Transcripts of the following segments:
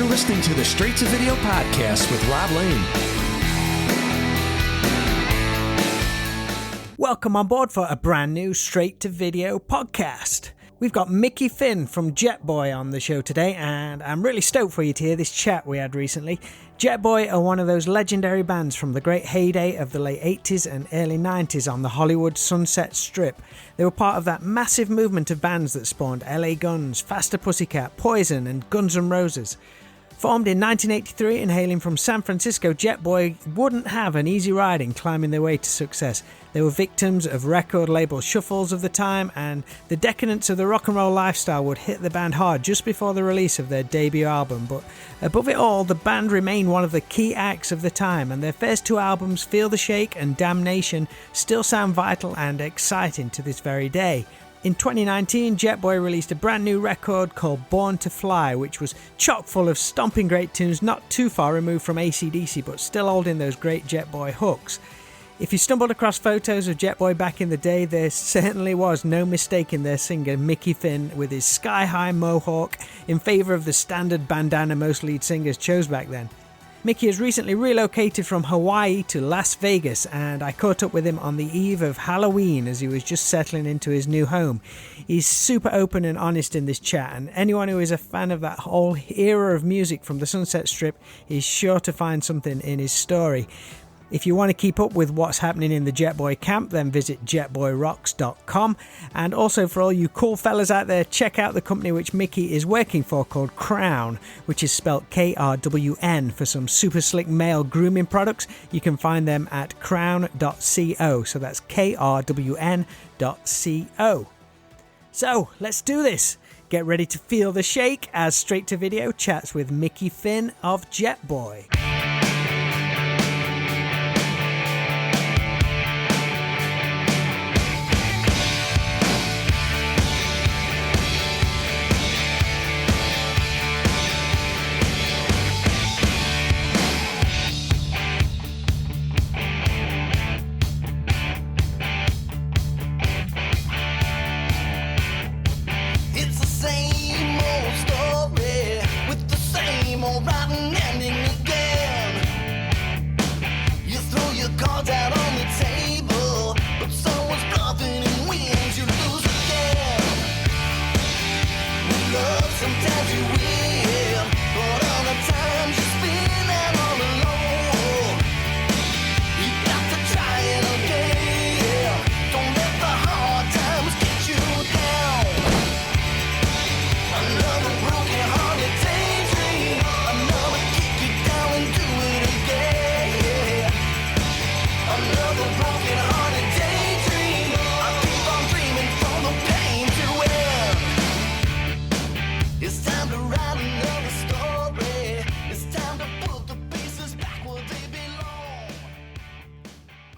listening to the Straight to Video podcast with Rob Lane. Welcome on board for a brand new Straight to Video podcast. We've got Mickey Finn from Jetboy on the show today, and I'm really stoked for you to hear this chat we had recently. Jetboy are one of those legendary bands from the great heyday of the late 80s and early 90s on the Hollywood Sunset Strip. They were part of that massive movement of bands that spawned LA Guns, Faster Pussycat, Poison and Guns N' Roses. Formed in 1983 and hailing from San Francisco, Jetboy wouldn't have an easy ride in climbing their way to success. They were victims of record label shuffles of the time, and the decadence of the rock and roll lifestyle would hit the band hard just before the release of their debut album. But above it all, the band remained one of the key acts of the time, and their first two albums, Feel the Shake and Damnation, still sound vital and exciting to this very day. In 2019, Jetboy released a brand new record called Born to Fly, which was chock full of stomping great tunes not too far removed from AC/DC, but still holding those great Jetboy hooks. If you stumbled across photos of Jetboy back in the day, there certainly was no mistaking their singer Mickey Finn with his sky-high mohawk in favour of the standard bandana most lead singers chose back then. Mickey has recently relocated from Hawaii to Las Vegas, and I caught up with him on the eve of Halloween as he was just settling into his new home. He's super open and honest in this chat, and anyone who is a fan of that whole era of music from the Sunset Strip is sure to find something in his story. If you want to keep up with what's happening in the Jetboy camp, then visit jetboyrocks.com. And also for all you cool fellas out there, check out the company which Mickey is working for called Crown, which is spelt KRWN, for some super slick male grooming products. You can find them at crown.co. So that's KRWN.co. So let's do this. Get ready to feel the shake as Straight to Video chats with Mickey Finn of Jetboy.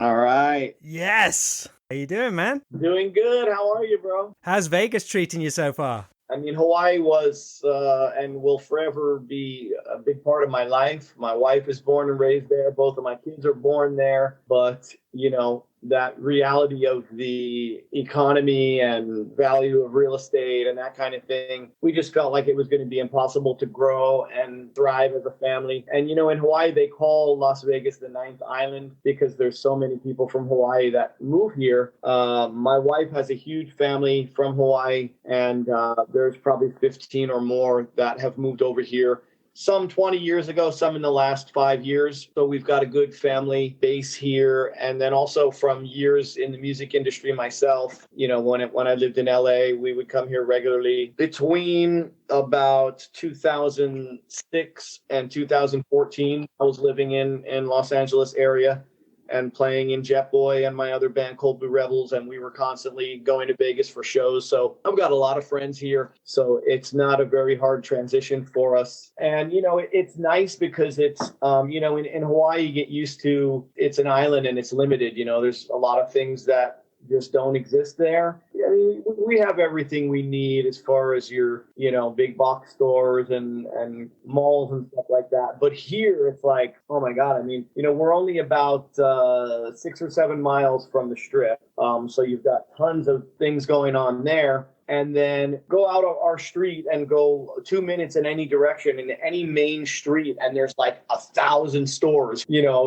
All right. Yes. How you doing, man? Doing good. How are you, bro? How's Vegas treating you so far? I mean, Hawaii was and will forever be a big part of my life. My wife is born and raised there. Both of my kids are born there. But, you know, that reality of the economy and value of real estate and that kind of thing, we just felt like it was going to be impossible to grow and thrive as a family. And, you know, in Hawaii, they call Las Vegas the ninth island because there's so many people from Hawaii that move here. My wife has a huge family from Hawaii, and there's probably 15 or more that have moved over here. Some 20 years ago, some in the last 5 years. So we've got a good family base here. And then also from years in the music industry myself, you know, when I lived in LA, we would come here regularly. Between about 2006 and 2014, I was living in Los Angeles area and playing in Jetboy and my other band, Cold Blue Rebels, and we were constantly going to Vegas for shows. So I've got a lot of friends here, so it's not a very hard transition for us. And, you know, it's nice because it's, you know, in Hawaii, you get used to, it's an island and it's limited. You know, there's a lot of things that just don't exist there. I mean, we have everything we need as far as your, you know, big box stores and malls and stuff like that. But here it's like, oh my God, I mean, you know, we're only about 6 or 7 miles from the Strip. So you've got tons of things going on there. and then go out of our street and go 2 minutes in any direction in any main street, and there's like 1,000 stores.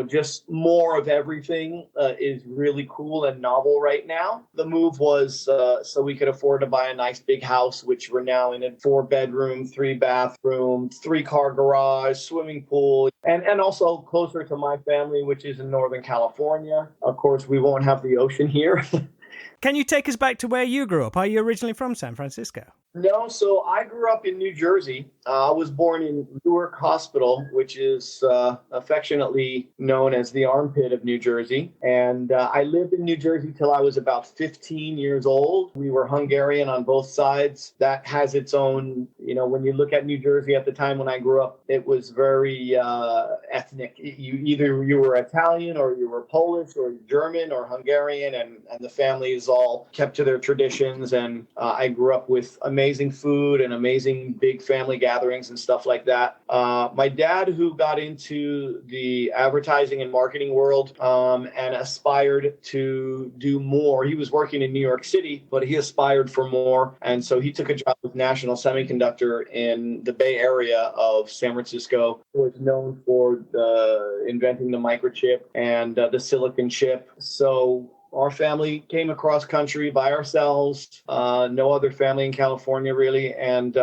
Just more of everything is really cool and novel right now. The move was so we could afford to buy a nice big house, which we're now in a 4-bedroom, 3-bathroom, 3-car garage, swimming pool, and also closer to my family, which is in Northern California. Of course, we won't have the ocean here. Can you take us back to where you grew up? Are you originally from San Francisco? No, so I grew up in New Jersey. I was born in Newark Hospital, which is affectionately known as the armpit of New Jersey. And I lived in New Jersey till I was about 15 years old. We were Hungarian on both sides. That has its own, when you look at New Jersey at the time when I grew up, it was very ethnic. You were Italian or you were Polish or German or Hungarian, and the families all kept to their traditions. And I grew up with amazing food and amazing big family gatherings and stuff like that. My dad, who got into the advertising and marketing world and aspired to do more, he was working in New York City, but he aspired for more. And so he took a job with National Semiconductor in the Bay Area of San Francisco. He was known for inventing the microchip and the silicon chip. So our family came across country by ourselves, no other family in California really, and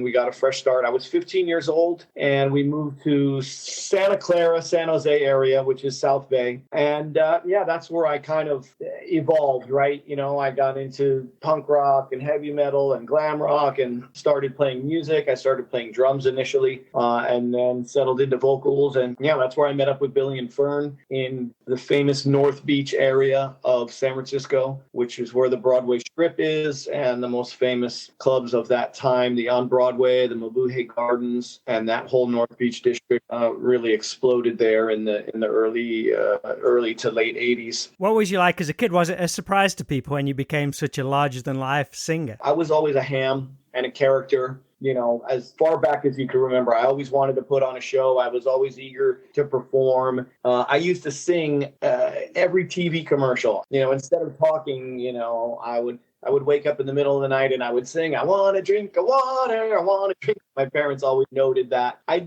we got a fresh start. I was 15 years old, and we moved to Santa Clara, San Jose area, which is South Bay. And that's where I kind of evolved, right? I got into punk rock and heavy metal and glam rock and started playing music. I started playing drums initially, and then settled into vocals. And that's where I met up with Billy and Fern in the famous North Beach area of San Francisco, which is where the Broadway Strip is, and the most famous clubs of that time, the On Broadway, the Mabuhay Gardens, and that whole North Beach district really exploded there in the early to late 80s. What was you like as a kid? Was it a surprise to people when you became such a larger-than-life singer? I was always a ham and a character. As far back as you can remember, I always wanted to put on a show. I was always eager to perform. I used to sing every TV commercial. Instead of talking, I would wake up in the middle of the night and I would sing, "I want to drink a water, I want to drink." My parents always noted that. I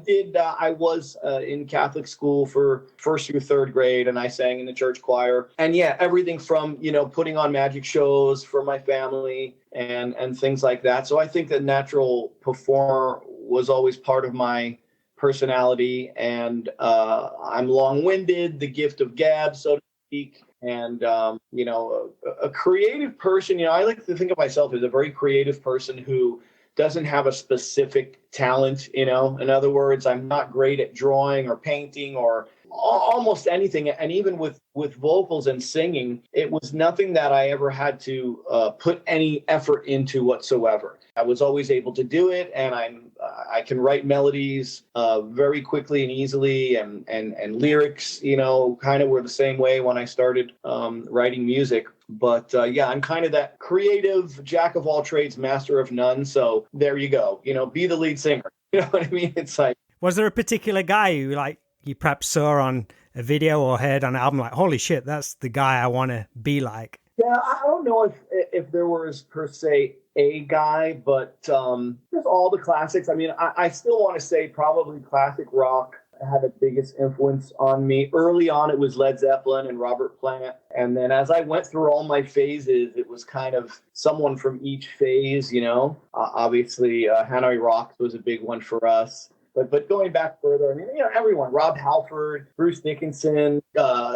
was in Catholic school for 1st through 3rd grade, and I sang in the church choir. And everything from, putting on magic shows for my family and things like that. So I think that natural performer was always part of my personality. And I'm long-winded, the gift of gab, so to speak. And, a creative person, I like to think of myself as a very creative person who doesn't have a specific talent, In other words, I'm not great at drawing or painting or almost anything. And even with vocals and singing, it was nothing that I ever had to put any effort into whatsoever. I was always able to do it, and I can write melodies very quickly and easily, and lyrics, kind of were the same way when I started writing music. But I'm kind of that creative jack of all trades, master of none. So there you go. Be the lead singer. You know what I mean? It's like, was there a particular guy who you perhaps saw on a video or heard on an album like, holy shit, that's the guy I want to be like? Yeah, I don't know if there was per se a guy, but just all the classics. I mean, I still want to say probably classic rock had the biggest influence on me. Early on, it was Led Zeppelin and Robert Plant. And then as I went through all my phases, it was kind of someone from each phase, Obviously, Hanoi Rocks was a big one for us. But going back further, I mean, everyone, Rob Halford, Bruce Dickinson,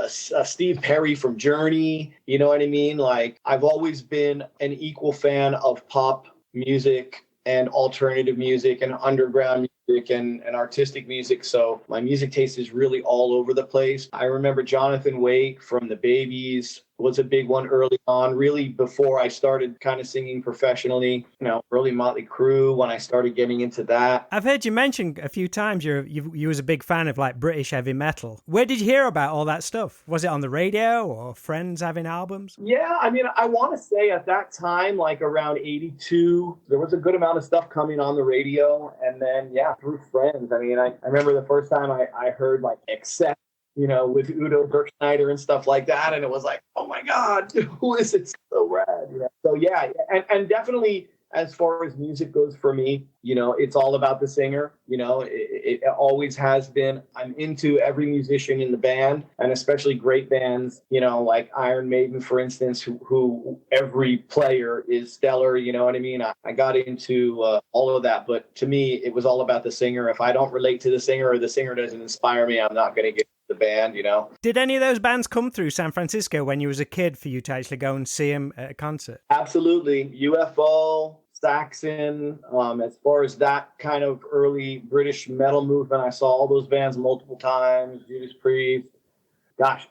Steve Perry from Journey, you know what I mean? Like, I've always been an equal fan of pop music and alternative music and underground music and artistic music. So my music taste is really all over the place. I remember Jonathan Wake from the Babies was a big one early on, really before I started kind of singing professionally. Early Motley Crue when I started getting into that. I've heard you mention a few times you was a big fan of British heavy metal. Where did you hear about all that stuff? Was it on the radio or friends having albums? Yeah, I mean, I want to say at that time, around 82, there was a good amount of stuff coming on the radio. And then, through friends. I mean, I remember the first time I heard Accept with Udo Dirkschneider and stuff like that. And it was like, oh my God, who is it? So rad. So yeah, and definitely as far as music goes for me, it's all about the singer. It always has been. I'm into every musician in the band, and especially great bands, like Iron Maiden, for instance, who every player is stellar. You know what I mean? I got into all of that, but to me, it was all about the singer. If I don't relate to the singer or the singer doesn't inspire me, I'm not going to get the band. Did any of those bands come through San Francisco when you was a kid for you to actually go and see them at a concert? Absolutely. UFO, Saxon, as far as that kind of early British metal movement, I saw all those bands multiple times. Judas Priest, gosh,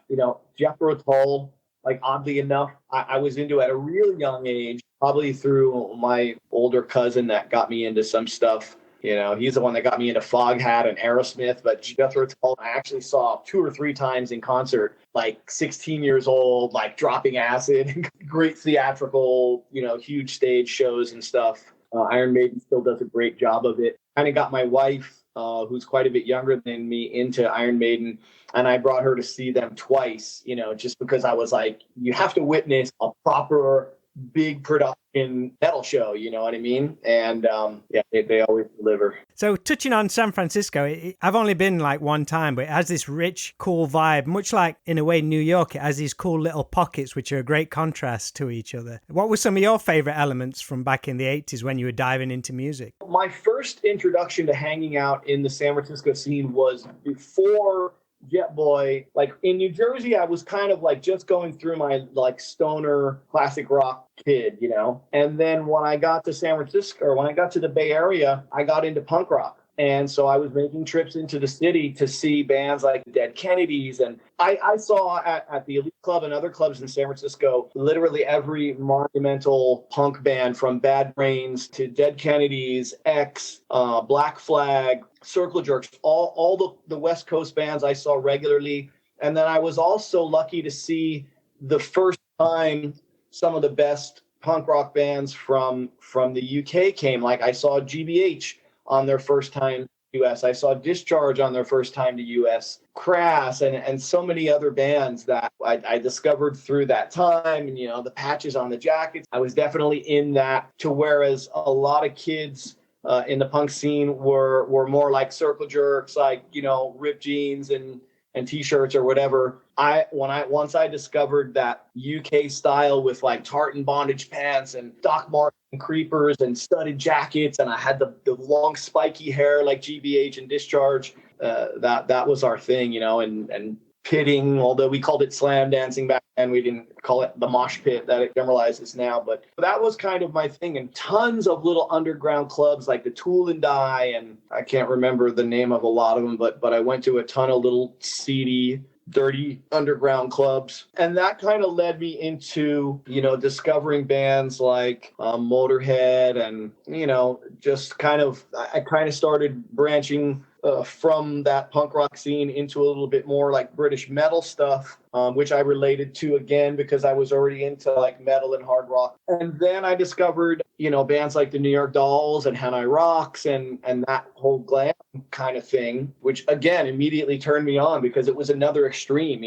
Jethro Tull, like oddly enough, I was into at a really young age, probably through my older cousin that got me into some stuff. He's the one that got me into Foghat and Aerosmith, but Jethro Tull I actually saw 2 or 3 times in concert, like 16 years old, like dropping acid, great theatrical, huge stage shows and stuff. Iron Maiden still does a great job of it. Kind of got my wife, who's quite a bit younger than me, into Iron Maiden, and I brought her to see them twice, just because I was like, you have to witness a proper big production metal show, you know what I mean? And they always deliver. So touching on San Francisco, I've only been like one time, but it has this rich, cool vibe, much like in a way New York. It has these cool little pockets which are a great contrast to each other. What were some of your favorite elements from back in the 80s when you were diving into music? My first introduction to hanging out in the San Francisco scene was before Jetboy. Like in New Jersey, I was kind of like just going through my like stoner classic rock kid, and then when I got to San Francisco, or when I got to the Bay Area, I got into punk rock. And so I was making trips into the city to see bands like the Dead Kennedys. And I saw at the Elite Club and other clubs in San Francisco, literally every monumental punk band, from Bad Brains to Dead Kennedys, X, Black Flag, Circle Jerks, all the West Coast bands I saw regularly. And then I was also lucky to see the first time some of the best punk rock bands from the UK came. Like I saw GBH on their first time to US. I saw Discharge on their first time to US, Crass, and so many other bands that I discovered through that time. And, the patches on the jackets, I was definitely in that, to whereas a lot of kids in the punk scene were more like Circle Jerks, like, ripped jeans and t-shirts or whatever. Once I discovered that UK style with like tartan bondage pants and Doc Martens and creepers and studded jackets, and I had the long spiky hair like GBH and Discharge, that was our thing, and pitting, although we called it slam dancing back then, we didn't call it the mosh pit that it generalizes now. But that was kind of my thing. And tons of little underground clubs like the Tool and Die, and I can't remember the name of a lot of them, but I went to a ton of little seedy, dirty underground clubs. And that kind of led me into, discovering bands like Motorhead, and, just I kind of started branching from that punk rock scene into a little bit more like British metal stuff, which I related to again because I was already into like metal and hard rock. And then I discovered, bands like the New York Dolls and Hanoi Rocks and that whole glam kind of thing, which again immediately turned me on because it was another extreme.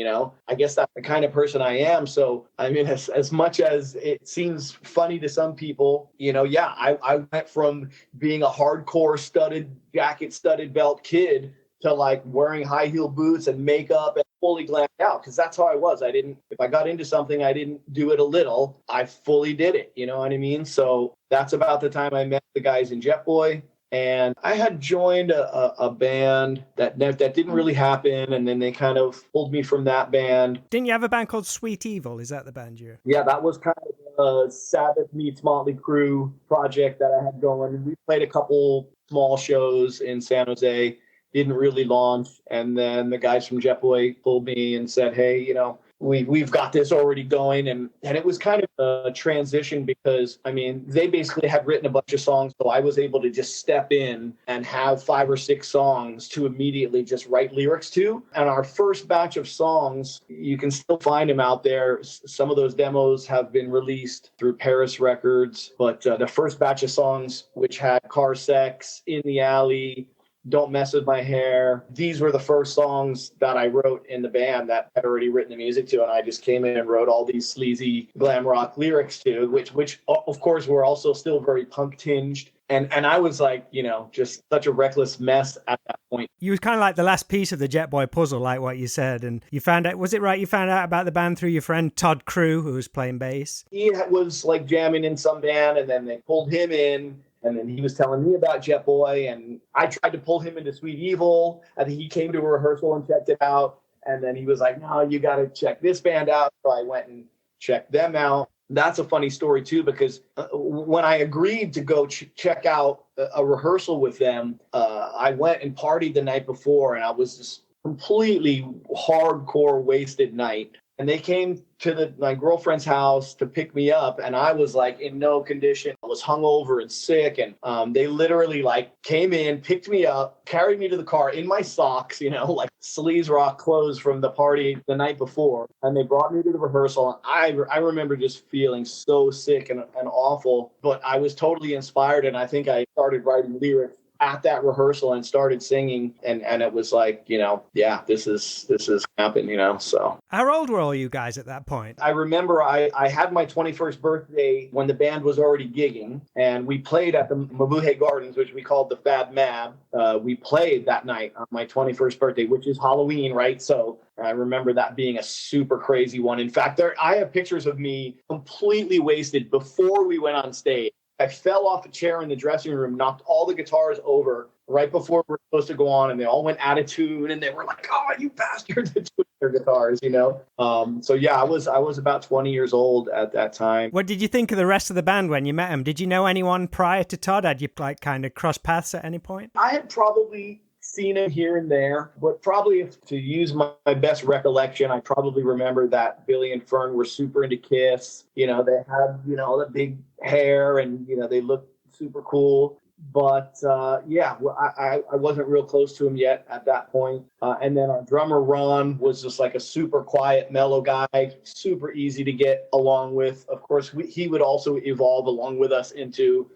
I guess that's the kind of person I am. So I mean, as much as it seems funny to some people, I went from being a hardcore studded jacket, studded belt kid to like wearing high heel boots and makeup and fully glammed out, because that's how I was. If I got into something, I didn't do it a little, I fully did it. You know what I mean? So that's about the time I met the guys in Jetboy. And I had joined a band that didn't really happen, and then they kind of pulled me from that band. Didn't you have a band called Sweet Evil? Is that the band you? Yeah, that was kind of a Sabbath meets Motley Crue project that I had going. We played a couple small shows in San Jose, didn't really launch, and then the guys from Jetboy pulled me and said, hey, we've got this already going. And it was kind of a transition because, I mean, they basically had written a bunch of songs. So I was able to just step in and have 5 or 6 songs to immediately just write lyrics to. And our first batch of songs, you can still find them out there. Some of those demos have been released through Paris Records. But the first batch of songs, which had Car Sex, In the Alley, Don't Mess With My Hair. These were the first songs that I wrote in the band that I'd already written the music to, and I just came in and wrote all these sleazy glam rock lyrics to, which of course were also still very punk tinged. And I was like, just such a reckless mess at that point. You was kind of like the last piece of the Jetboy puzzle, like what you said. And you found out, was it right? You found out about the band through your friend Todd Crew, who was playing bass. He was like jamming in some band, and then they pulled him in. And then he was telling me about Jetboy, and I tried to pull him into Sweet Evil. I think he came to a rehearsal and checked it out. And then he was like, no, you got to check this band out. So I went and checked them out. That's a funny story, too, because when I agreed to go check out a rehearsal with them, I went and partied the night before, and I was just completely hardcore wasted night. And they came to my girlfriend's house to pick me up, and I was like in no condition. I was hungover and sick, and they literally like came in, picked me up, carried me to the car in my socks, like sleaze rock clothes from the party the night before, and they brought me to the rehearsal. I remember just feeling so sick and awful, but I was totally inspired, and I think I started writing lyrics at that rehearsal and started singing, and it was like, yeah, this is happening, so. How old were all you guys at that point? I remember I had my 21st birthday when the band was already gigging, and we played at the Mabuhay Gardens, which we called the Fab Mab. We played that night on my 21st birthday, which is Halloween, right? So I remember that being a super crazy one. In fact, I have pictures of me completely wasted before we went on stage. I fell off a chair in the dressing room, knocked all the guitars over right before we were supposed to go on, and they all went out of tune, and they were like, "Oh, you bastards!" with their guitars, So yeah, I was about 20 years old at that time. What did you think of the rest of the band when you met them? Did you know anyone prior to Todd? Had you like kind of crossed paths at any point? I had probably seen him here and there, but probably if to use my best recollection, I probably remember that Billy and Fern were super into Kiss. They had, the big hair, and, they looked super cool. But I wasn't real close to him yet at that point. And then our drummer, Ron, was just like a super quiet, mellow guy, super easy to get along with. Of course, he would also evolve along with us into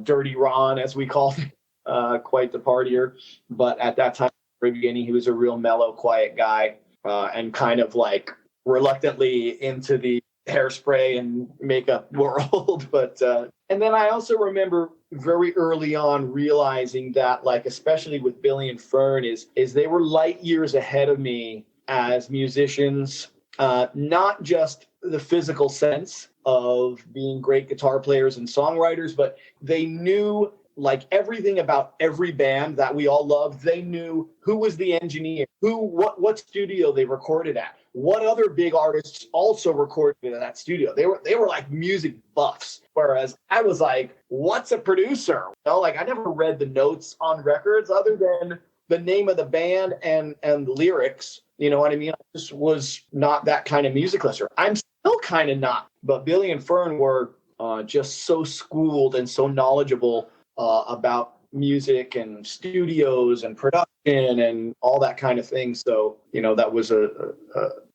Dirty Ron, as we called him. Quite the partier, but at that time, at the beginning, he was a real mellow, quiet guy, and kind of like reluctantly into the hairspray and makeup world. But and then I also remember very early on realizing that, like, especially with Billy and Fern, is they were light years ahead of me as musicians, not just the physical sense of being great guitar players and songwriters, but they knew like everything about every band that we all loved. They knew who was the engineer, what studio they recorded at, what other big artists also recorded in that studio. They were like music buffs, whereas I was like, what's a producer? Like I never read the notes on records other than the name of the band and the lyrics. You know what I mean? I just was not that kind of music listener. I'm still kind of not, but Billy and Fern were just so schooled and so knowledgeable about music and studios and production and all that kind of thing. So, that was a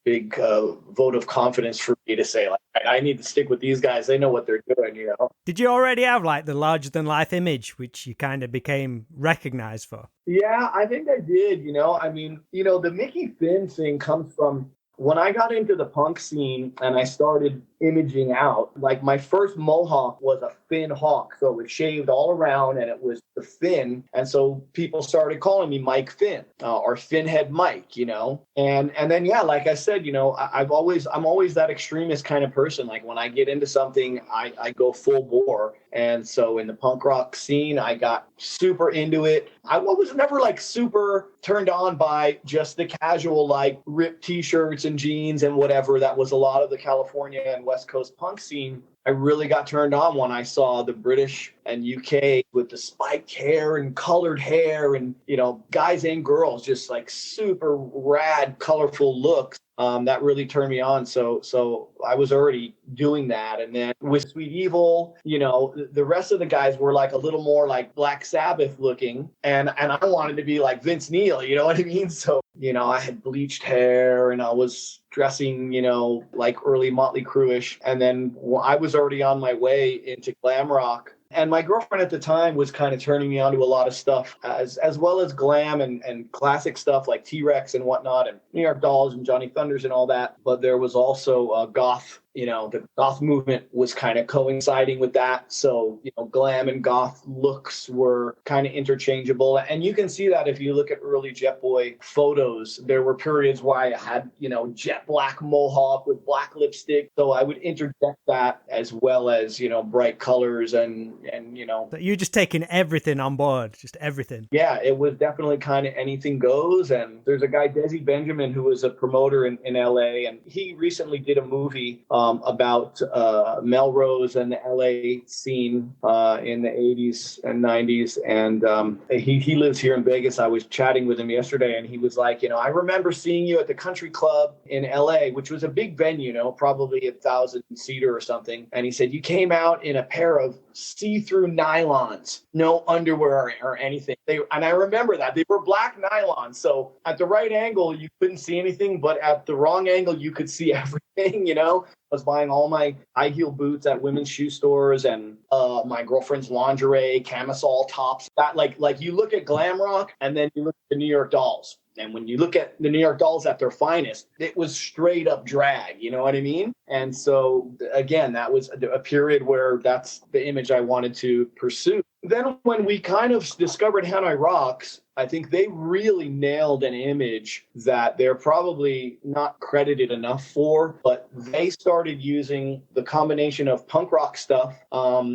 big vote of confidence for me to say, like, I need to stick with these guys. They know what they're doing, Did you already have like the larger than life image, which you kind of became recognized for? Yeah, I think I did, the Mickey Finn thing comes from when I got into the punk scene and I started imaging out. Like my first mohawk was a Finn hawk, so it was shaved all around and it was the Finn, and so people started calling me Mike Finn or Finhead Mike, and then like I said, I'm always that extremist kind of person. Like when I get into something, I go full bore, and so in the punk rock scene, I got super into it. I was never like super turned on by just the casual like ripped t-shirts and jeans and whatever. That was a lot of the California and West Coast punk scene. I really got turned on when I saw the British and UK with the spiked hair and colored hair and, guys and girls, just like super rad, colorful looks. That really turned me on. So I was already doing that. And then with Sweet Evil, the rest of the guys were like a little more like Black Sabbath looking. And I wanted to be like Vince Neil, you know what I mean? So, I had bleached hair and I was dressing, like early Motley Crue-ish. And then I was already on my way into glam rock. And my girlfriend at the time was kind of turning me on to a lot of stuff, as well as glam and classic stuff like T-Rex and whatnot, and New York Dolls and Johnny Thunders and all that. But there was also goth. The goth movement was kind of coinciding with that. So, glam and goth looks were kind of interchangeable. And you can see that if you look at early Jetboy photos. There were periods where I had, jet black mohawk with black lipstick. So I would interject that as well as, bright colors and. So you're just taking everything on board, just everything. Yeah, it was definitely kind of anything goes. And there's a guy, Desi Benjamin, who was a promoter in LA. And he recently did a movie about Melrose and the LA scene in the 80s and 90s. And he lives here in Vegas. I was chatting with him yesterday, and he was like, I remember seeing you at the Country Club in LA, which was a big venue, probably 1,000-seater or something. And he said, you came out in a pair of see-through nylons, no underwear or anything. And I remember that. They were black nylons. So at the right angle, you couldn't see anything, but at the wrong angle, you could see everything, I was buying all my high heel boots at women's shoe stores and my girlfriend's lingerie, camisole tops. That like you look at glam rock and then you look at the New York Dolls. And when you look at the New York Dolls at their finest, it was straight up drag. You know what I mean? And so, again, that was a period where that's the image I wanted to pursue. Then when we kind of discovered Hanoi Rocks, I think they really nailed an image that they're probably not credited enough for, but they started using the combination of punk rock stuff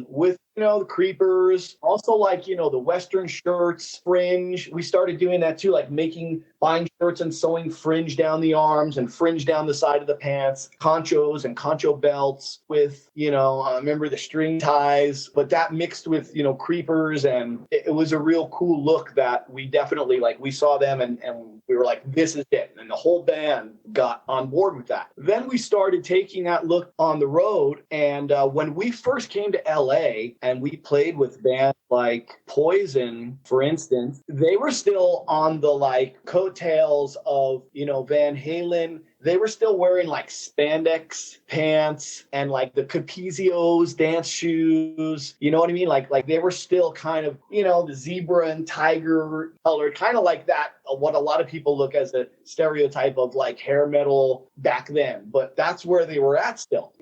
with, the creepers, also like, the Western shirts, fringe. We started doing that too, like buying shirts and sewing fringe down the arms and fringe down the side of the pants, conchos and concho belts with, remember the string ties, but that mixed with, creepers. And it was a real cool look that we definitely, we saw them and we were like, this is it. And the whole band got on board with that. Then we started taking that look on the road. And when we first came to LA and we played with bands like Poison, for instance, they were still on the coattails of, Van Halen. They were still wearing spandex pants and the Capizios dance shoes. You know what I mean? Like they were still kind of, the zebra and tiger color, kind of like that, what a lot of people look as a stereotype of hair metal back then. But that's where they were at still.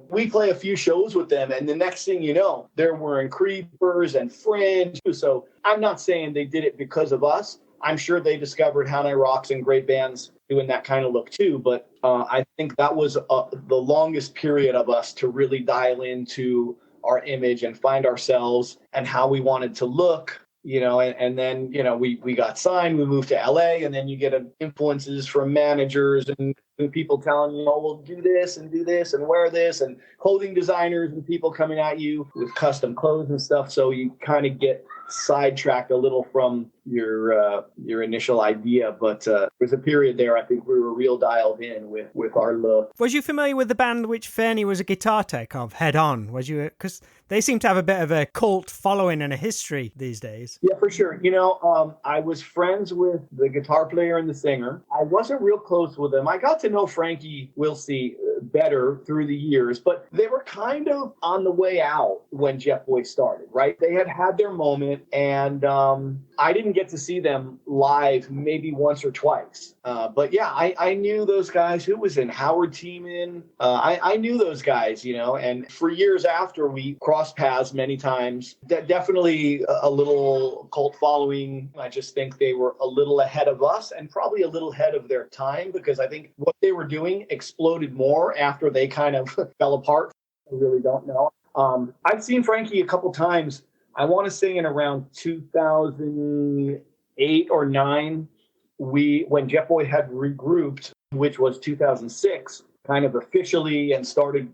We play a few shows with them and the next thing you know, they're wearing creepers and fringe. So I'm not saying they did it because of us. I'm sure they discovered Hanoi Rocks and great bands doing that kind of look too. But I think that was the longest period of us to really dial into our image and find ourselves and how we wanted to look, and then, we got signed, we moved to LA, and then you get influences from managers and people telling you, we'll do this and wear this, and clothing designers and people coming at you with custom clothes and stuff. So you kind of get sidetracked a little from your initial idea, but there was a period there I think we were real dialed in with our look. Was you familiar with the band which Fernie was a guitar tech of, Head On? Was you? Because they seem to have a bit of a cult following and a history these days. Yeah, for sure. I was friends with the guitar player and the singer. I wasn't real close with them. I got to know Frankie Wilsey better through the years, but they were kind of on the way out when Jetboy started, right? They had their moment, and I didn't get to see them live maybe once or twice. But yeah, I knew those guys. Who was in? Howard Tiemann. I knew those guys, and for years after we crossed paths many times. Definitely a little cult following. I just think they were a little ahead of us and probably a little ahead of their time, because I think what they were doing exploded more after they kind of fell apart. I really don't know. I've seen Frankie a couple times. I want to say in around 2008 or 9, when Jetboy had regrouped, which was 2006, kind of officially, and started,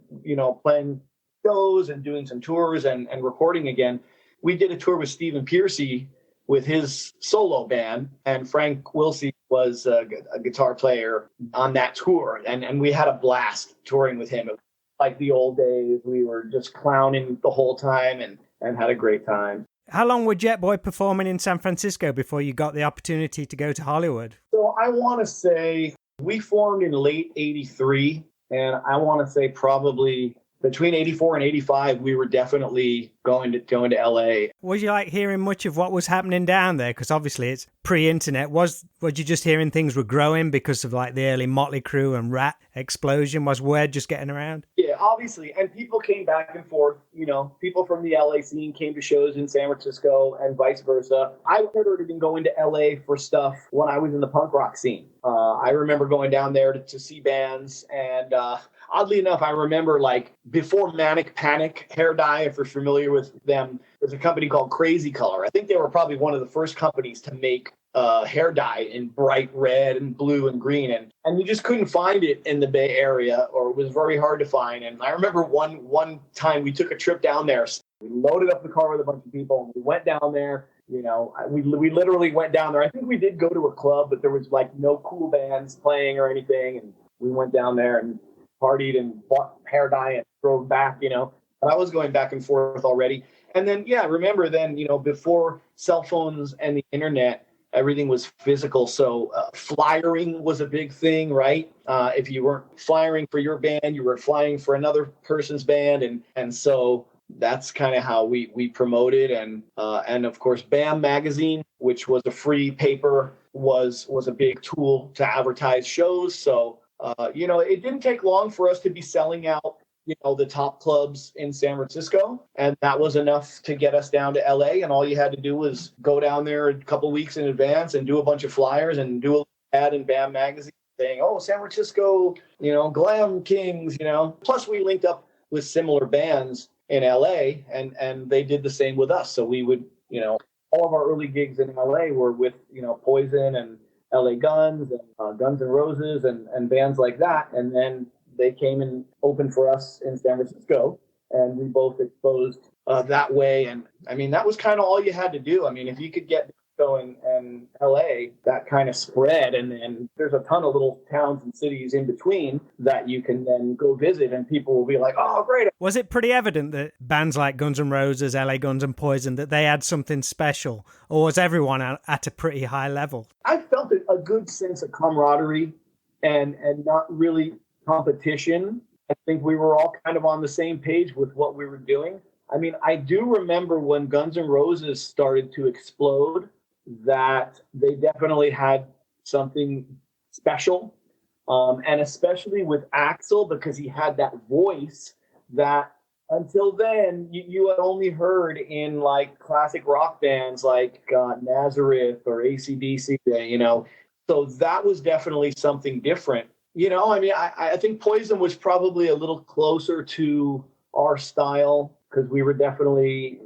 playing shows and doing some tours and recording again. We did a tour with Stephen Pearcy with his solo band, and Frank Wilsey was a guitar player on that tour, and we had a blast touring with him. It was like the old days. We were just clowning the whole time and had a great time. How long were Jetboy performing in San Francisco before you got the opportunity to go to Hollywood? So I want to say we formed in late 83, and I want to say probably between 84 and 85, we were definitely going to LA. Was you like hearing much of what was happening down there? Because obviously it's pre-internet. Was you just hearing things were growing because of like the early Motley Crue and Rat explosion? Was word just getting around? Yeah, obviously. And people came back and forth. People from the LA scene came to shows in San Francisco and vice versa. I had already been going to LA for stuff when I was in the punk rock scene. I remember going down there to see bands, and oddly enough, I remember like before Manic Panic Hair Dye, if you're familiar with them, there's a company called Crazy Color. I think they were probably one of the first companies to make hair dye in bright red and blue and green. And you just couldn't find it in the Bay Area, or it was very hard to find. And I remember one time we took a trip down there. We loaded up the car with a bunch of people and we went down there. We literally went down there. I think we did go to a club, but there was like no cool bands playing or anything. And we went down there and partied and bought hair dye and drove back, And I was going back and forth already. And then, remember then, before cell phones and the internet, everything was physical. So flyering was a big thing, right? If you weren't flying for your band, you were flying for another person's band. And so that's kind of how we promoted. And of course, BAM magazine, which was a free paper, was a big tool to advertise shows. So, it didn't take long for us to be selling out, the top clubs in San Francisco. And that was enough to get us down to LA. And all you had to do was go down there a couple weeks in advance and do a bunch of flyers and do an ad in BAM magazine saying, oh, San Francisco, Glam Kings, Plus we linked up with similar bands in LA and they did the same with us. So we would, all of our early gigs in LA were with, Poison and LA Guns and Guns N' Roses and bands like that. And then they came and opened for us in San Francisco, and we both exposed that way. And I mean, that was kind of all you had to do. I mean, if you could get going in LA, that kind of spread. And there's a ton of little towns and cities in between that you can then go visit, and people will be like, oh, great. Was it pretty evident that bands like Guns N' Roses, LA Guns and Poison, that they had something special, or was everyone at a pretty high level? I felt a good sense of camaraderie and not really competition. I think we were all kind of on the same page with what we were doing. I mean, I do remember when Guns N' Roses started to explode, that they definitely had something special. And especially with Axl, because he had that voice that until then you had only heard in like classic rock bands like Nazareth or AC/DC, So that was definitely something different. I mean, I think Poison was probably a little closer to our style because we were definitely,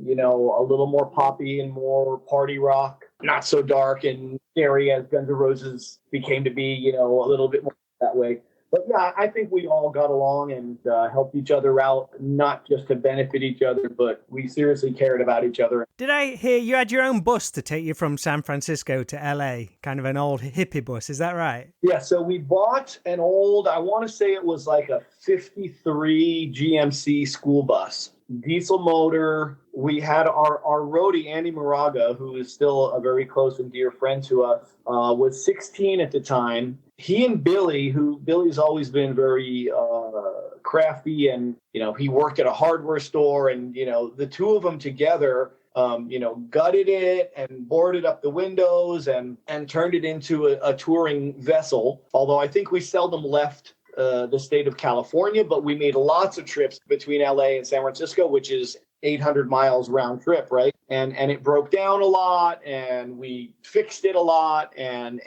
a little more poppy and more party rock, not so dark and scary as Guns N' Roses became to be, a little bit more that way. But yeah, I think we all got along and helped each other out, not just to benefit each other, but we seriously cared about each other. Did I hear you had your own bus to take you from San Francisco to LA, kind of an old hippie bus, is that right? Yeah, so we bought an old, I want to say it was like a 53 GMC school bus, diesel motor. We had our roadie, Andy Moraga, who is still a very close and dear friend to us, was 16 at the time. He and Billy's always been very crafty, and, he worked at a hardware store, and, the two of them together, gutted it and boarded up the windows and turned it into a touring vessel. Although I think we seldom left the state of California, but we made lots of trips between LA and San Francisco, which is 800 miles round trip, right? And it broke down a lot, and we fixed it a lot, and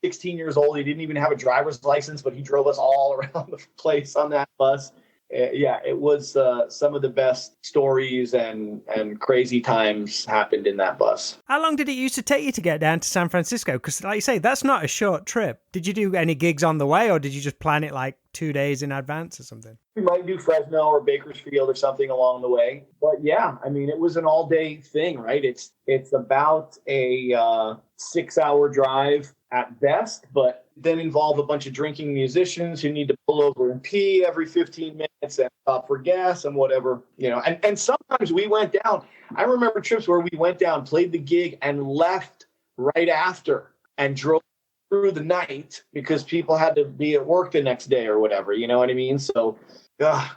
16 years old. He didn't even have a driver's license, but he drove us all around the place on that bus. It was some of the best stories and crazy times happened in that bus. How long did it used to take you to get down to San Francisco? Because like you say, that's not a short trip. Did you do any gigs on the way, or did you just plan it like 2 days in advance or something? We might do Fresno or Bakersfield or something along the way. But yeah, I mean, it was an all-day thing, right? It's about a 6-hour drive at best, but then involve a bunch of drinking musicians who need to pull over and pee every 15 minutes and stop for gas and whatever, and sometimes we went down. I remember trips where we went down, played the gig, and left right after and drove through the night because people had to be at work the next day or whatever, you know what I mean? So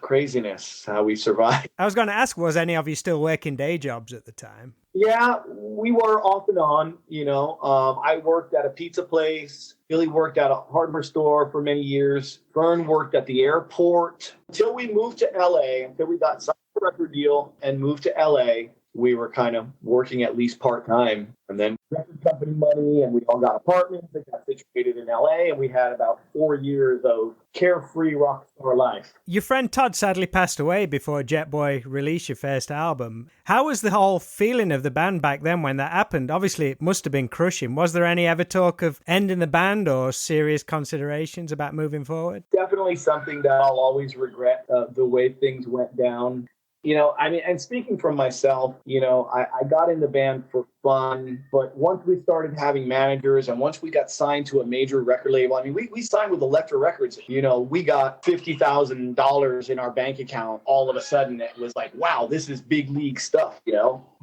Craziness, how we survived. I was going to ask, was any of you still working day jobs at the time? Yeah, we were off and on, I worked at a pizza place. Billy worked at a hardware store for many years. Vern worked at the airport. Until we moved to LA, until we got signed a record deal and moved to LA, we were kind of working at least part-time. And then record company money, and we all got apartments that got situated in LA, and we had about 4 years of carefree rock star life. Your friend Todd sadly passed away before Jetboy released your first album. How was the whole feeling of the band back then when that happened? Obviously, it must have been crushing. Was there any ever talk of ending the band or serious considerations about moving forward? Definitely something that I'll always regret, the way things went down. And speaking from myself, I got in the band for fun, but once we started having managers and once we got signed to a major record label, we signed with Elektra Records, we got $50,000 in our bank account. All of a sudden it was like, wow, this is big league stuff,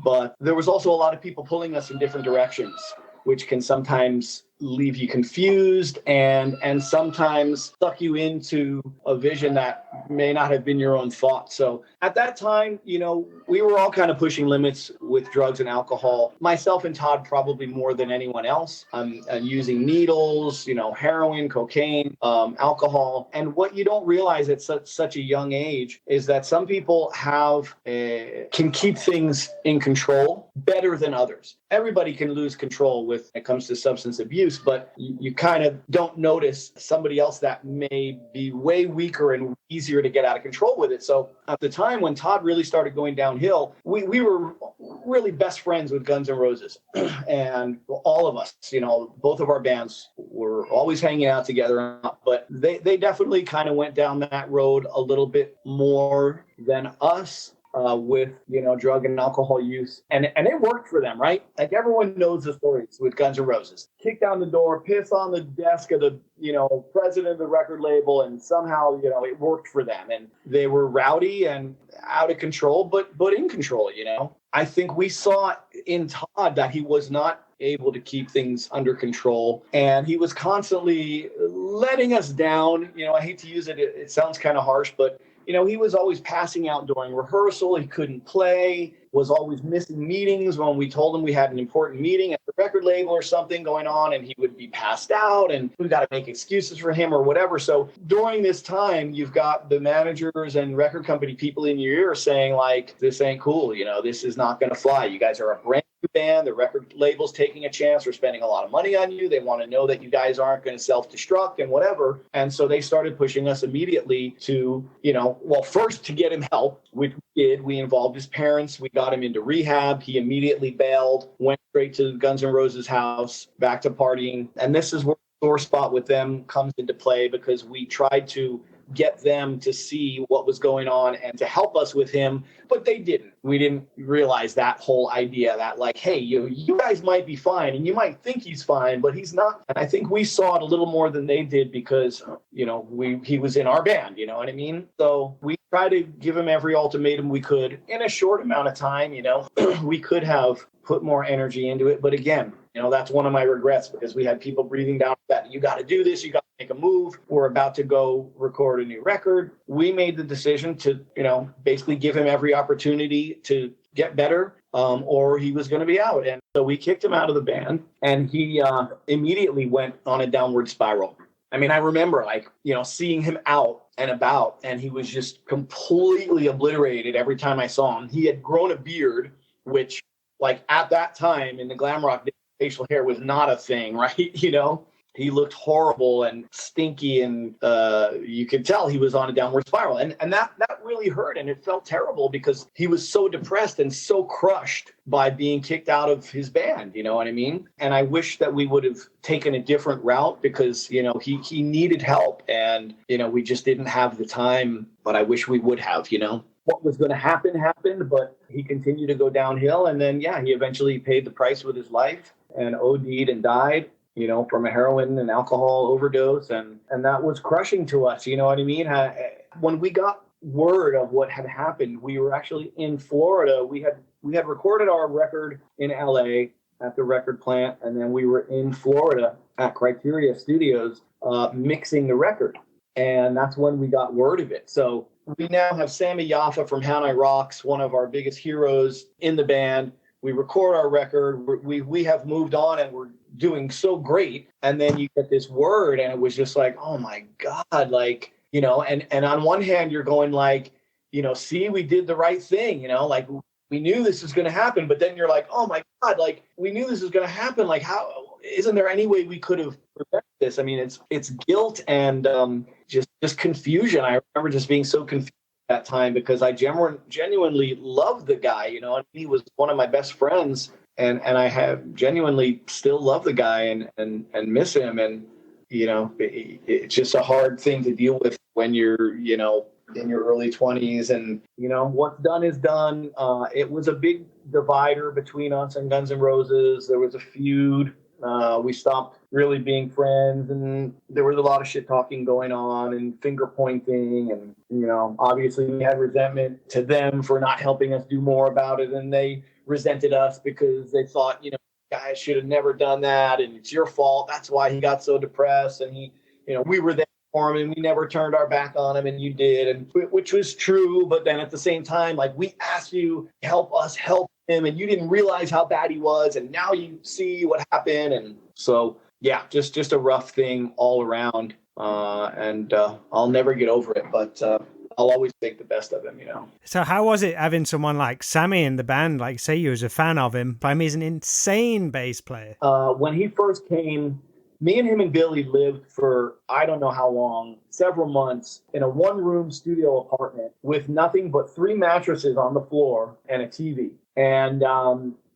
but there was also a lot of people pulling us in different directions, which can sometimes leave you confused and sometimes suck you into a vision that may not have been your own thought. So at that time, we were all kind of pushing limits with drugs and alcohol. Myself and Todd probably more than anyone else. I'm using needles, heroin, cocaine, alcohol. And what you don't realize at such a young age is that some people can keep things in control better than others. Everybody can lose control when it comes to substance abuse, but you kind of don't notice somebody else that may be way weaker and easier to get out of control with it. So at the time when Todd really started going downhill, we were really best friends with Guns N' Roses. And all of us, both of our bands were always hanging out together, but they definitely kind of went down that road a little bit more than us. With drug and alcohol use, and it worked for them, right? Like everyone knows the stories with Guns N' Roses. Kick down the door, piss on the desk of the president of the record label, and somehow it worked for them. And they were rowdy and out of control, but in control. I think we saw in Todd that he was not able to keep things under control, and he was constantly letting us down. I hate to use it; it sounds kind of harsh, but he was always passing out during rehearsal. He couldn't play, was always missing meetings when we told him we had an important meeting at the record label or something going on, and he would be passed out, and we've got to make excuses for him or whatever. So during this time, you've got the managers and record company people in your ear saying, like, this ain't cool. This is not going to fly. You guys are a brand new band. The record label's taking a chance. We're spending a lot of money on you. They want to know that you guys aren't going to self-destruct and whatever. And so they started pushing us immediately to, first to get him help, which we did. We involved his parents. We got him into rehab. He immediately bailed, went straight to Guns N' Roses' house, back to partying. And this is where the sore spot with them comes into play, because we tried to get them to see what was going on and to help us with him, but they didn't. We didn't realize that whole idea that, like, hey, you guys might be fine and you might think he's fine, but he's not. And I think we saw it a little more than they did because, he was in our band, you know what I mean? So we tried to give him every ultimatum we could in a short amount of time. We could have put more energy into it, but again, that's one of my regrets, because we had people breathing down that you got to do this, you got to make a move. We're about to go record a new record. We made the decision to, basically give him every opportunity to get better, or he was going to be out. And so we kicked him out of the band, and he immediately went on a downward spiral. I remember seeing him out and about, and he was just completely obliterated every time I saw him. He had grown a beard, which at that time in the glam rock days, facial hair was not a thing, right? He looked horrible and stinky, and you could tell he was on a downward spiral. And that really hurt, and it felt terrible because he was so depressed and so crushed by being kicked out of his band, you know what I mean? And I wish that we would have taken a different route, because, he needed help, and, we just didn't have the time, but I wish we would have. What was going to happen happened, but he continued to go downhill. And then, he eventually paid the price with his life and OD'd and died, from a heroin and alcohol overdose. And that was crushing to us. You know what I mean? When we got word of what had happened, we were actually in Florida. We had recorded our record in LA at the record plant. And then we were in Florida at Criteria Studios, mixing the record. And that's when we got word of it. So we now have Sammy Yaffa from How I Rocks, one of our biggest heroes in the band. We record our record. We have moved on and we're doing so great. And then you get this word and it was just like, oh my God, like, you know, and on one hand you're going like, you know, see, we did the right thing, you know, like we knew this was going to happen, but then you're like, oh my God, like we knew this was going to happen. Like, how isn't there any way we could have prevented this? I mean, it's guilt and just confusion. I remember just being so confused at that time because I genuinely loved the guy, you know, and he was one of my best friends, and I have genuinely still love the guy and miss him. And, you know, it's just a hard thing to deal with when you're, you know, in your early 20s, and you know what's done is done. It was a big divider between us and Guns N' Roses. There was a feud. We stopped really being friends, and there was a lot of shit talking going on and finger pointing, and you know, obviously we had resentment to them for not helping us do more about it, and they resented us because they thought, you know, guys should have never done that, and it's your fault. That's why he got so depressed, and he, you know, we were there for him and we never turned our back on him, and you did, and which was true. But then at the same time, like, we asked you to help us help him, and you didn't realize how bad he was, and now you see what happened. And so yeah, just a rough thing all around, and I'll never get over it, but I'll always make the best of him, you know. So how was it having someone like Sammy in the band? Like, say you was a fan of him, but I mean, he's an insane bass player. When he first came, me and him and Billy lived for I don't know how long, several months, in a one-room studio apartment with nothing but 3 mattresses on the floor and a TV. And,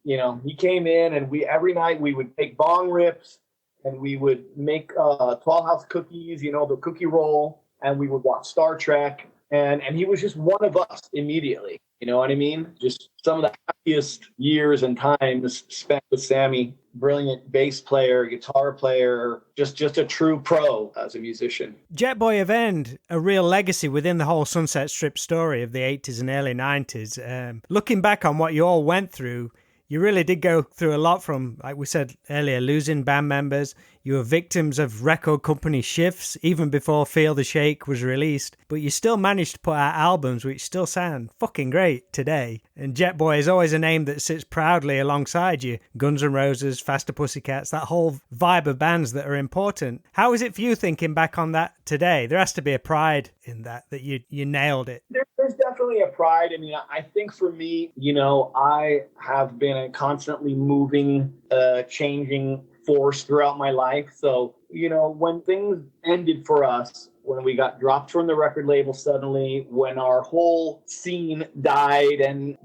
you know, he came in and every night we would take bong rips and we would make 12 House cookies, you know, the cookie roll, and we would watch Star Trek. And he was just one of us immediately. You know what I mean? Just some of the happiest years and times spent with Sammy. Brilliant bass player, guitar player, just a true pro as a musician. Jetboy have earned a real legacy within the whole Sunset Strip story of the 80s and early 90s. Looking back on what you all went through, you really did go through a lot, from, like we said earlier, losing band members. You were victims of record company shifts even before Feel the Shake was released, but you still managed to put out albums which still sound fucking great today. And Jetboy is always a name that sits proudly alongside you. Guns N' Roses, Faster Pussycats, that whole vibe of bands that are important. How is it for you thinking back on that today? There has to be a pride in that you nailed it. There's definitely a pride. I mean, I think for me, you know, I have been a constantly moving, changing force throughout my life. So, you know, when things ended for us, when we got dropped from the record label suddenly, when our whole scene died and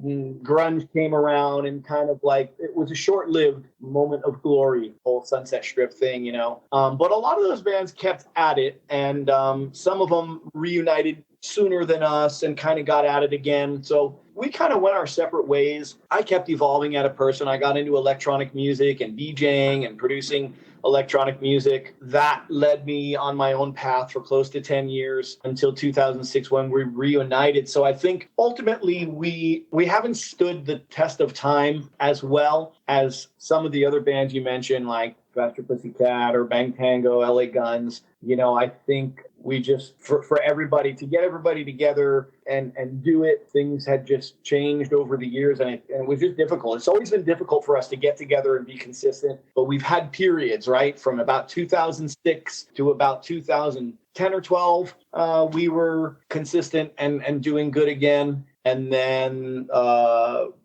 grunge came around, and kind of like, it was a short-lived moment of glory, whole Sunset Strip thing, you know. But a lot of those bands kept at it, and some of them reunited sooner than us and kind of got at it again. So we kind of went our separate ways. I kept evolving as a person. I got into electronic music and DJing and producing electronic music. That led me on my own path for close to 10 years until 2006 when we reunited. So I think ultimately we haven't stood the test of time as well as some of the other bands you mentioned, like Faster Pussycat or Bang Tango, LA Guns. You know, I think we just, for everybody, to get everybody together and do it, things had just changed over the years, and it was just difficult. It's always been difficult for us to get together and be consistent, but we've had periods, right? From about 2006 to about 2010 or 12, we were consistent and doing good again. And then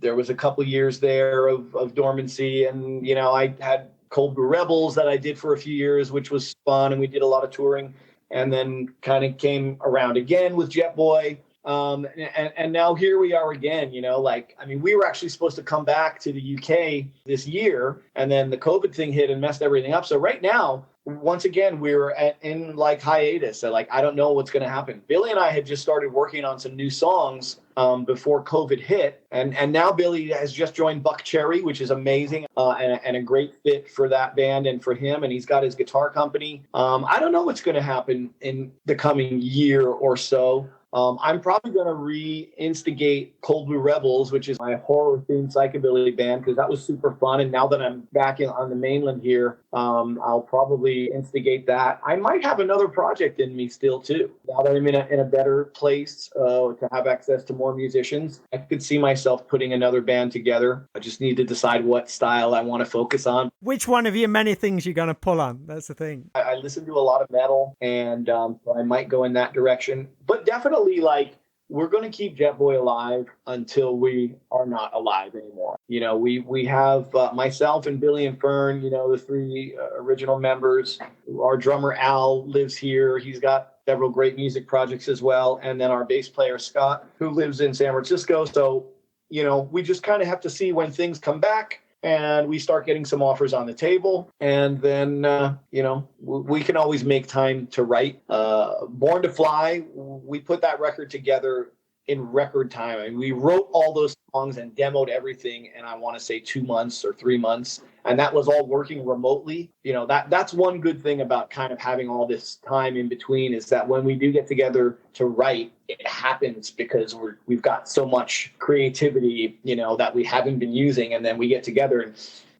there was a couple years there of dormancy, and, you know, I had Cold Brew Rebels that I did for a few years, which was fun, and we did a lot of touring. And then kind of came around again with Jetboy. And now here we are again, you know, like, I mean, we were actually supposed to come back to the UK this year, and then the COVID thing hit and messed everything up. So right now, once again, we're in like hiatus. So like, I don't know what's going to happen. Billy and I had just started working on some new songs before COVID hit. And now Billy has just joined Buck Cherry, which is amazing, and a great fit for that band and for him. And he's got his guitar company. I don't know what's going to happen in the coming year or so. I'm probably going to reinstigate Cold Blue Rebels, which is my horror-themed psychobilly band, because that was super fun. And now that I'm back on the mainland here, I'll probably instigate that. I might have another project in me still, too. Now that I'm in a better place to have access to more musicians, I could see myself putting another band together. I just need to decide what style I want to focus on. Which one of your many things you're going to pull on? That's the thing. I listen to a lot of metal, and so I might go in that direction. But definitely, like, we're going to keep Jetboy alive until we are not alive anymore. You know, we have myself and Billy and Fern, you know, the three original members. Our drummer Al lives here. He's got several great music projects as well. And then our bass player Scott, who lives in San Francisco. So, you know, we just kind of have to see when things come back and we start getting some offers on the table. And then, you know, we can always make time to write. Born to Fly, we put that record together in record time. I mean, we wrote all those songs and demoed everything in, I want to say, 2 months or 3 months. And that was all working remotely. You know, that's one good thing about kind of having all this time in between, is that when we do get together to write, it happens because we've got so much creativity, you know, that we haven't been using. And then we get together and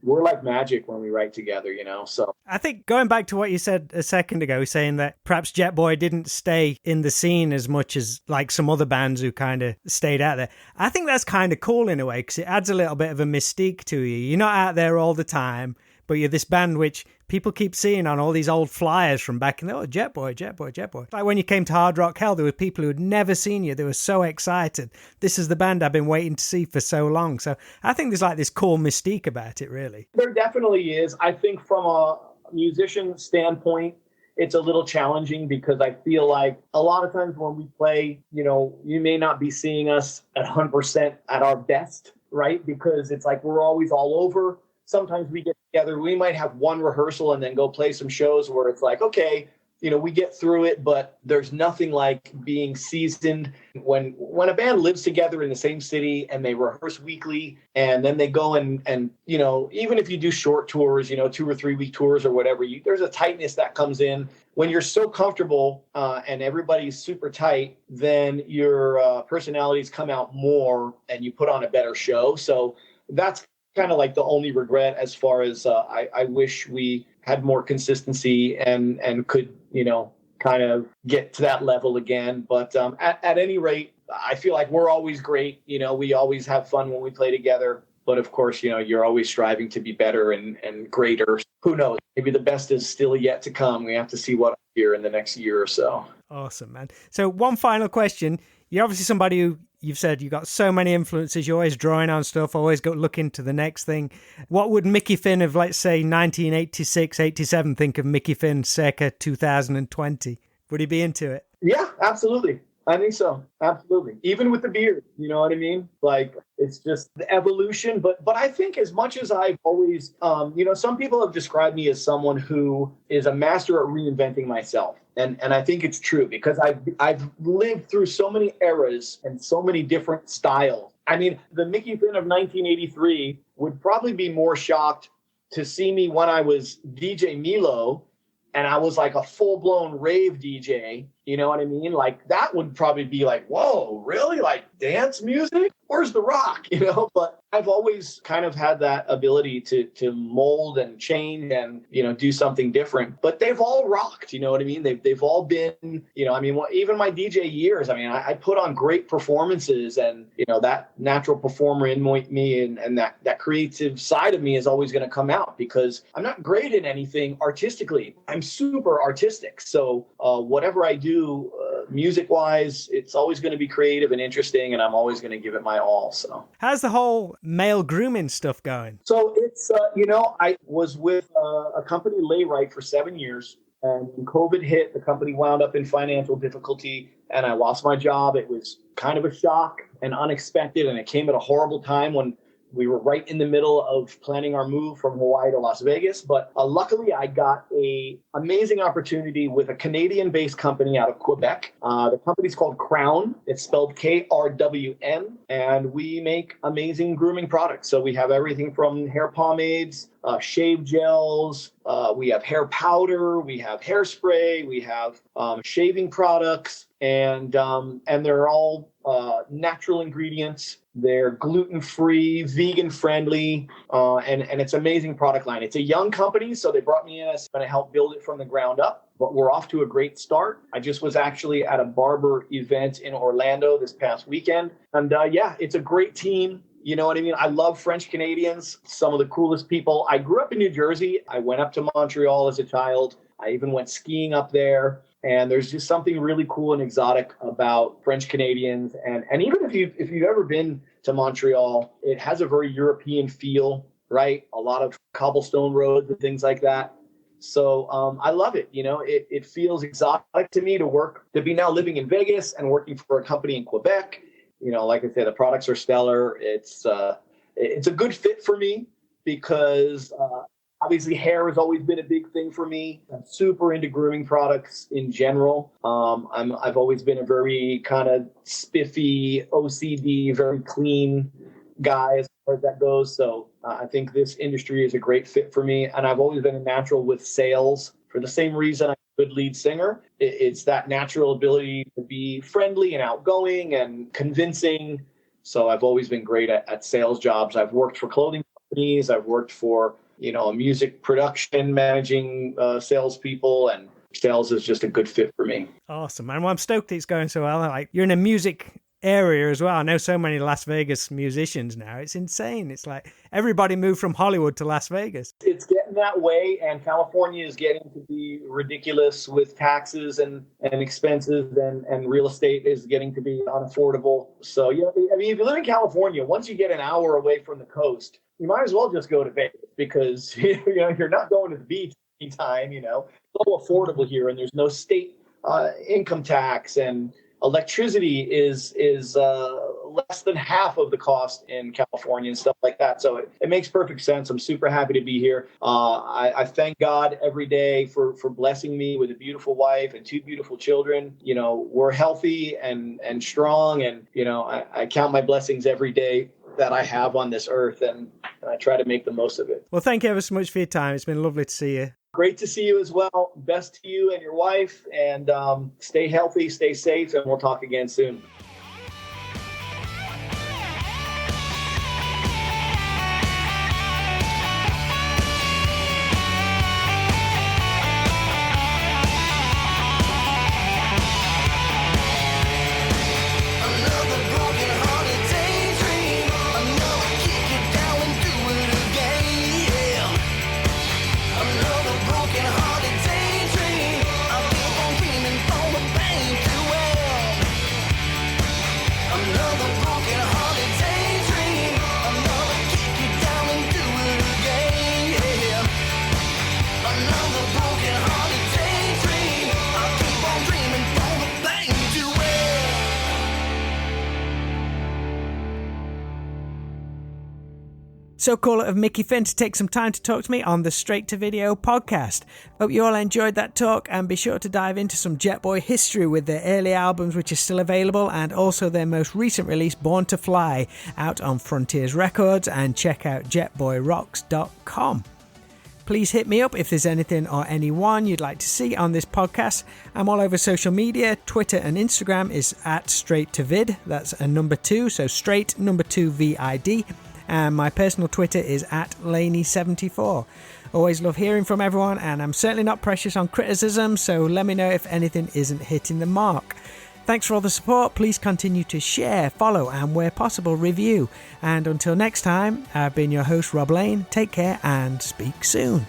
we're like magic when we write together, you know. So I think going back to what you said a second ago, saying that perhaps Jetboy didn't stay in the scene as much as like some other bands who kind of stayed out there. I think that's kind of cool in a way, because it adds a little bit of a mystique to you. You're not out there all the time, but you're this band which people keep seeing on all these old flyers from back in the Jetboy. Like when you came to Hard Rock Hell, there were people who had never seen you. They were so excited. This is the band I've been waiting to see for so long. So I think there's like this cool mystique about it, really. There definitely is. I think from a musician standpoint, it's a little challenging because I feel like a lot of times when we play, you know, you may not be seeing us at 100% at our best, right? Because it's like we're always all over. Sometimes we get together, we might have one rehearsal and then go play some shows where it's like, okay, you know, we get through it, but there's nothing like being seasoned when a band lives together in the same city and they rehearse weekly and then they go and you know, even if you do short tours, you know, 2 or 3 week tours or whatever, there's a tightness that comes in when you're so comfortable and everybody's super tight, then your personalities come out more and you put on a better show. So that's kind of like the only regret, as far as I wish we had more consistency and could, you know, kind of get to that level again. But at any rate, I feel like we're always great. You know, we always have fun when we play together. But of course, you know, you're always striving to be better and greater. Who knows? Maybe the best is still yet to come. We have to see what here in the next year or so. Awesome, man. So one final question. You're obviously somebody who, you've said you've got so many influences, you're always drawing on stuff, always go look into the next thing. What would Mickey Finn of, let's say, 1986, 87 think of Mickey Finn circa 2020? Would he be into it? Yeah, absolutely. I think so. Absolutely. Even with the beard, you know what I mean? Like, it's just the evolution. But I think as much as I've always, you know, some people have described me as someone who is a master at reinventing myself. And I think it's true because I've lived through so many eras and so many different styles. I mean, the Mickey Finn of 1983 would probably be more shocked to see me when I was DJ Milo and I was like a full-blown rave DJ. You know what I mean? Like, that would probably be like, whoa, really? Like, dance music? Where's the rock? You know, but I've always kind of had that ability to mold and change and, you know, do something different. But they've all rocked, you know what I mean? They've all been, you know, I mean, even my DJ years, I mean, I put on great performances and, you know, that natural performer in me and that creative side of me is always going to come out because I'm not great at anything artistically. I'm super artistic. So whatever I do, music-wise, it's always going to be creative and interesting, and I'm always going to give it my all. So, how's the whole male grooming stuff going? So it's, you know, I was with a company, Layrite, for 7 years, and when COVID hit, the company wound up in financial difficulty, and I lost my job. It was kind of a shock and unexpected, and it came at a horrible time when We were right in the middle of planning our move from Hawaii to Las Vegas, but luckily I got a amazing opportunity with a Canadian-based company out of Quebec. The company's called Crown. It's spelled KRWN, and we make amazing grooming products. So we have everything from hair pomades, shave gels, we have hair powder, we have hairspray, we have shaving products, and they're all natural ingredients. They're gluten-free, vegan-friendly, and it's an amazing product line. It's a young company, so they brought me in as going to help build it from the ground up. But we're off to a great start. I just was actually at a barber event in Orlando this past weekend. And it's a great team. You know what I mean? I love French Canadians, some of the coolest people. I grew up in New Jersey. I went up to Montreal as a child. I even went skiing up there. And there's just something really cool and exotic about French Canadians. And even if you've ever been to Montreal, it has a very European feel, right? A lot of cobblestone roads and things like that. So I love it. You know, it feels exotic to me to be now living in Vegas and working for a company in Quebec. You know, like I said, the products are stellar. It's a good fit for me because obviously hair has always been a big thing for me. I'm super into grooming products in general. I've always been a very kind of spiffy, OCD, very clean guy as far as that goes. So I think this industry is a great fit for me. And I've always been a natural with sales for the same reason I'm a good lead singer. It's that natural ability to be friendly and outgoing and convincing. So I've always been great at sales jobs. I've worked for clothing companies. I've worked for, a music production, managing salespeople, and sales is just a good fit for me. Awesome. And I'm stoked it's going so well. Like, you're in a music area as well. I know so many Las Vegas musicians now. It's insane. It's like everybody moved from Hollywood to Las Vegas. It's getting that way, and California is getting to be ridiculous with taxes and expenses, and real estate is getting to be unaffordable. So, I mean, if you live in California, once you get an hour away from the coast, you might as well just go to Vegas because, you're not going to the beach anytime, It's so affordable here, and there's no state income tax, and electricity is less than half of the cost in California and stuff like that. So it makes perfect sense. I'm super happy to be here. I thank God every day for blessing me with a beautiful wife and 2 beautiful children. We're healthy and strong, and I count my blessings every day that I have on this earth, and I try to make the most of it. Well, thank you ever so much for your time. It's been lovely to see you. Great to see you as well. Best to you and your wife, and stay healthy, stay safe, and we'll talk again soon. So cool of Mickey Finn to take some time to talk to me on the Straight to Video podcast. Hope you all enjoyed that talk, and be sure to dive into some Jetboy history with their early albums, which are still available, and also their most recent release, Born to Fly, out on Frontiers Records, and check out jetboyrocks.com. Please hit me up if there's anything or anyone you'd like to see on this podcast. I'm all over social media. Twitter and Instagram is at Straight to Vid. That's a number 2, so straight number 2 VID. And my personal Twitter is at Laney74. Always love hearing from everyone, and I'm certainly not precious on criticism, so let me know if anything isn't hitting the mark. Thanks for all the support. Please continue to share, follow, and where possible, review. And until next time, I've been your host, Rob Lane. Take care and speak soon.